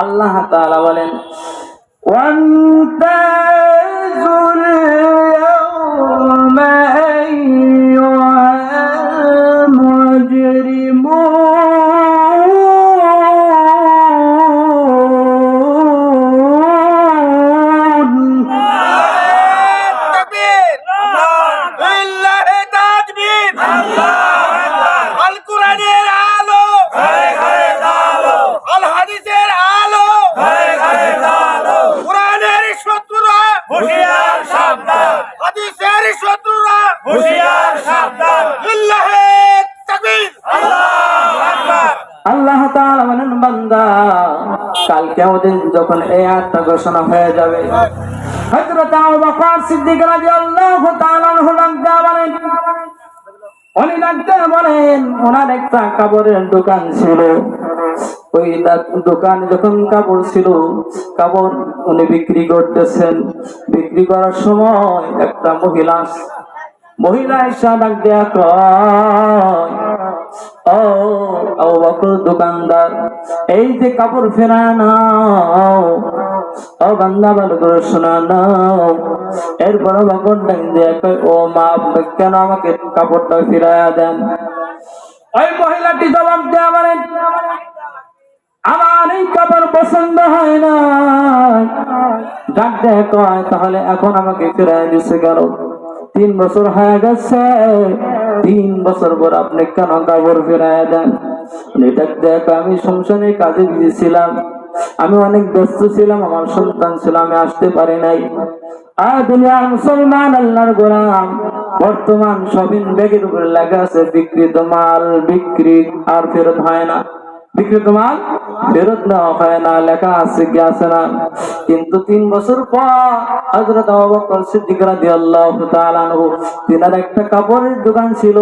আল্লাহ তাআলা বলেন ওয়ান্তাজুল ইয়াওমা আইয়ুহাল মুজরিমুন। তাকবীর, লিল্লাহি তাকবীর, আল কোরআনের আলো, আল হাদিসের আলো, কোরআনের শত্রুরা হুঁশিয়ার সাবধান, হাদিসের শত্রুরা হুঁশিয়ার সাবধান। লিল্লাহি তাকবীর, আল্লাহু আকবার। আল্লাহ তাআলা বলেন বান্দা কাল কিয়ামতের যখন এই আয়াতটা ঘোষণা হয়ে যাবে, হযরত আবু বকর সিদ্দিক রাদিয়াল্লাহু তাআলা আনহু বলেন ওনার একটা কাপড়ের দোকান ছিল। ওই দোকানে যখন কাপড় ছিল, কাপড় উনি বিক্রি করতেছেন। বিক্রি করার সময় একটা মহিলা এসে ডাক দেয়া কয়, ও আবু বকর দোকানদার, এই যে কাপড় ফেরা নাও। ও বান্দা ভালো করে শোনা নাও। এরপর বকর ডাক দেয়া কয়, ও মা, কেন আমাকে কাপড়টা ফিরাইয়া দেন? ওই মহিলাটি জবাব দেয়া বলেন, আমার এই কাপড় পছন্দ হয় না। ডাক দেয়া কয়, তাহলে এখন আমাকে ফিরাইয়া দিছে কেন? 3 বছর হয়ে গেছে, 3 বছর পর আপনি কেন কাপড় ফিরাইয়া দেন? ডাক দেয়া কয়, আমি সংসারে কাজে গিয়েছিলাম, আমি অনেক ব্যস্ত ছিলাম, আমার সন্তান ছিল, আমি আসতে পারি নাই। আর দুনিয়ার মুসলমান আল্লাহর গোলাম, বর্তমান শপিং ব্যাগের উপরে লেখা আছে বিক্রিত মাল বিক্রি আর ফেরত হয় না, বিক্রিত মাল ফেরত নেওয়া হয় না, লেখা আছে কি আছে না? কিন্তু 3 বছর পর হযরত আবু বকর সিদ্দিক রাদিয়াল্লাহু তাআলা আনহু, তিনার একটা কাপড়ের দোকান ছিল,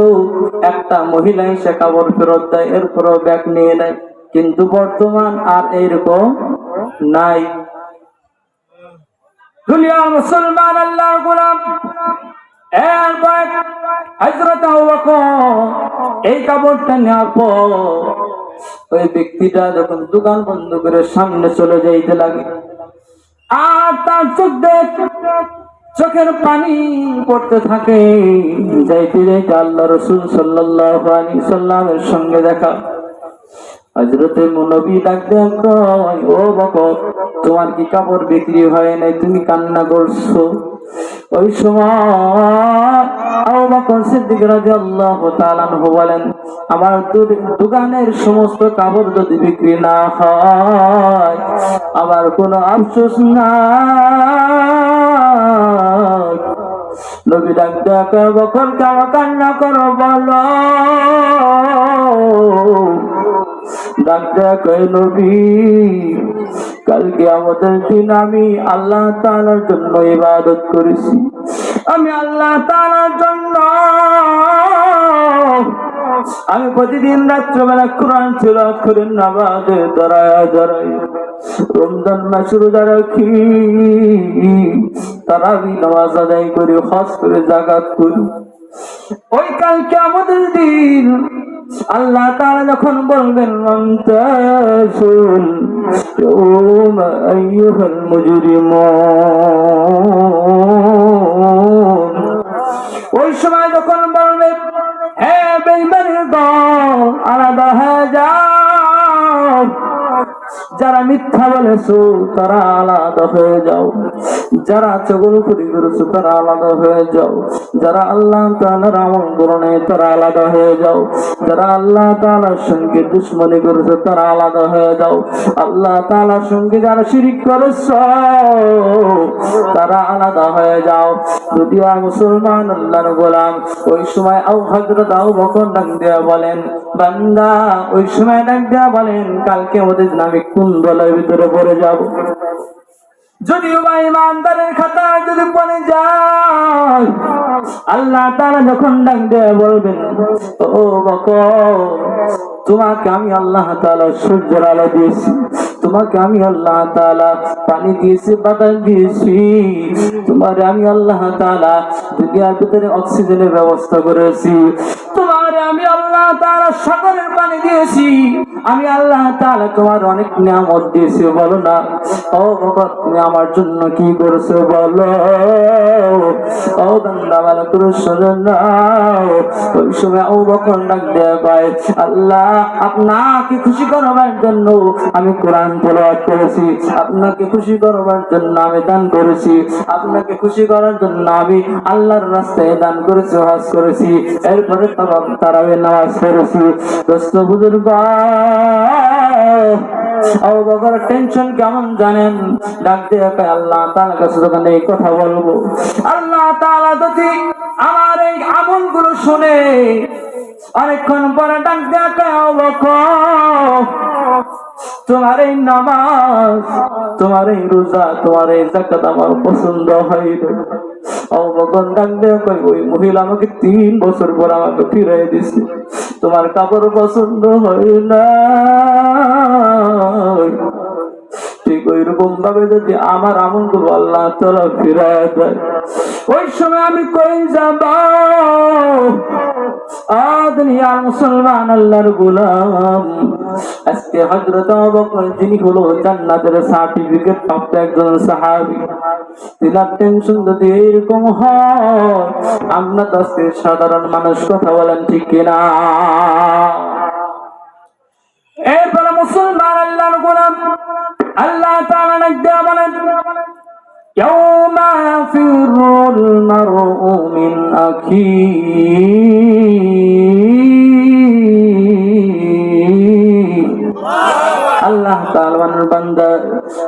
একটা মহিলা এসে কাপড় ফেরত দেয়, এরপরও ব্যাগ নিয়ে নেয়। কিন্তু বর্তমান আর এইরকম নাই। দুনিয়ার মুসলমান আল্লাহর গোলাম, এরপর হযরত আবু বকর এই কাপড়টা নেওয়ার পর ওই ব্যক্তিটা যখন দোকান বন্ধ করে সামনে চলে যাইতে লাগে, আর তার চোখের পানি পড়তে থাকে। যাইতে যাইতে আল্লাহ রাসূল সাল্লাল্লাহু আলাইহি সাল্লামের সঙ্গে দেখা। হযরতে নবী ডাক দেন কয়, ও বকর, তোমার কি কাপড় বিক্রি হয় নাই? তুমি কান্না করছো। ওই সময় আবু বকর সিদ্দিক রাদিয়াল্লাহু তাআলা আনহু বলেন, আমার দোকানের সমস্ত কাপড় যদি বিক্রি না হয়, আমার কোনো আফসোস নাই। নবী ডাক দেয়া কয়, বকর কেন কান্না করো বলো? ডাক দেয়া কয়, নবী, কালকে আমাদের দিন আমি আল্লাহ তাআলার জন্য ইবাদত করেছি। আমি আল্লাহ তাআলার জন্য আমি প্রতিদিন রাত্রবেলা কোরআন তিলাওয়াত করি, নামাজে দাঁড়ায় রমজান মাস রোজা রাখি, তারাবি নামাজ আদায় করি, হজ করে যাকাত করি। ওই কালকে আমাদের দিন আল্লাহ তাআলা যখন বলবেন ওয়ান্তাসুল ইয়াওমা আইয়ুহাল মুজরিমুন, ওই সময় যখন বলবে, হে বেঈমানের দল, আলাদা হয়ে যাও। যারা মিথ্যা বলেছো তারা আলাদা হয়ে যাও, যারা চগলখড়ি করেছো তারা আলাদা হয়ে যাও, যারা আল্লাহ তাআলার আমল করো নাই তারা আলাদা হয়ে যাও, যারা আল্লাহ তাআলার সঙ্গে দুশমনি করেছো তারা আলাদা হয়ে যাও, আল্লাহ তাআলার সঙ্গে যারা শিরিক করেছো তারা আলাদা হয়ে যাও। যদিও মুসলমান আল্লাহর গোলাম, ওই সময় হযরত আবু বকর ডাক দেয়া বলেন, বান্দা, ওই সময় ডাক দেয়া বলেন, কালকে আমাদের আমি কোন দলের ভিতরে পড়ে যাব? যদিও বা ইমানদারের খাতায় যদি পড়ে যায়, আল্লাহ তাআলা যখন ডাক দেয়া বলবেন, ও বকর, তোমাকে আমি আল্লাহ তাআলা সূর্যের আলো দিয়েছি, তোমাকে আমি আল্লাহ তাআলা পানি দিয়েছি, বাতাস দিয়েছি, তোমার আমি আল্লাহ তাআলা দুনিয়ার ভিতরে অক্সিজেনের ব্যবস্থা করেছি, তোমার আমি আল্লাহ তাআলা সাগরের পানি দিয়েছি, আমি আল্লাহ তাআলা তোমার অনেক নিয়ামত দিয়েছি, বলো না ও বাবা তুমি আমার জন্য কি করেছো বলো। ও বান্দা ভালো করে শোনো না। ওই সময় আবু বকর ডাক দেয়া কয়, আল্লাহ আপনাকে খুশি করবার জন্য আমি কোরআন তেলাওয়াত করেছি, আপনাকে খুশি করবার জন্য আমি দান করেছি, আপনাকে খুশি করার জন্য আমি আল্লাহর রাস্তায় দান করেছি, হজ করেছি, এরপরে তারাবির নামাজ পড়েছি। দোস্ত বুজুর্গ, আবু বকর টেনশন কেমন জানেন? ডাক দিয়ে কয়, আল্লাহ তাআলার কাছে যখন এই কথা বলবো, আল্লাহ তাআলা যদি আমার এই আমলগুলো শুনে, অনেকক্ষণ পরে ডাক দিয়ে কয়, আবু বকর তোমার এই নামাজ, তোমার এই রোজা, তোমার এই যাকাত আমার পছন্দ হয়নি। আবু বকর ডাক দিয়ে কয়, ওই মহিলা আমাকে 3 বছর পর আমাকে ফিরাই দিছে, তোমার কাপড় পছন্দ হয় না। ঠিক ওইরকম ভাবে যদি আমার আমলগুলো আল্লাহ তাআলা ফিরায় দেয়, ওই সময় আমি কই যাব? দুনিয়ার মুসলমান আল্লাহর গোলাম, আজকে হযরত আবু বকর যিনি হলো জান্নাতের সার্টিফিকেট প্রাপ্ত একজন সাহাবী, তিনার টেনশন যদি এরকম হয়, আমরা তো আজকে সাধারণ মানুষ, কথা বলেন ঠিক কিনা? এরপরে মুসলমান আল্লাহর গোলাম, আল্লাহ তাআলা নাকি বলেন, ইয়াউমা ইয়াফিরুল মারউ মিন আল্লাহ তাআলার বান্দা,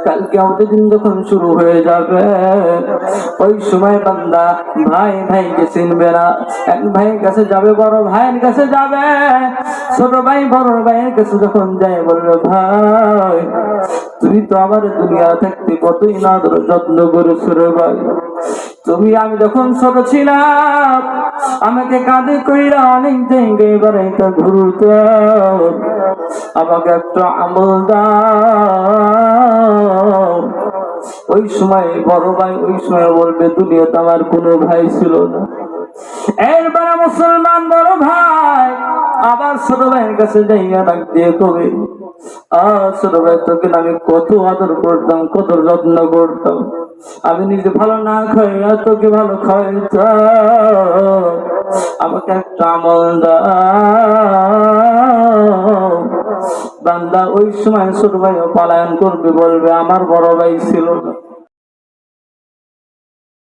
কালকে আমাদের দিন যখন শুরু হয়ে যাবে, ওই সময় বান্দা ভাই ভাইকে চিনবে না। এক ভাইয়ের কাছে যাবে, বড় ভাইয়ের কাছে যাবে, ছোট ভাই বড় ভাইয়ের কাছে যখন যায় বলবে, ভাই তুমি তো আমার দুনিয়া থাকতে কতই না যত্ন করেছো রে ভাই, তুমি আমি যখন ছোট ছিলাম আমাকে কাঁধে কইরা অনেক জায়গায় বেড়াইতে ঘুরতো, আমাকে একটা আমল দাও। ওই সময় বড় ভাই ওই সময় বলবে, দুনিয়াতে আমার কোনো ভাই ছিল না। এরপরে মুসলমান বড় ভাই আবার ছোট ভাইয়ের কাছে যাইয়া ডাক দিয়ে কবে, ছোট ভাই তোকে আমি কত আদর করতাম, কত যত্ন করতাম, আমি নিজে ভালো না খাইয়া তোকে ভালো খাইতাম, আমাকে একটা আমল দাও। বান্দা ওই সময় ছোট ভাই পলায়ন করবে, বলবে আমার বড় ভাই ছিল না,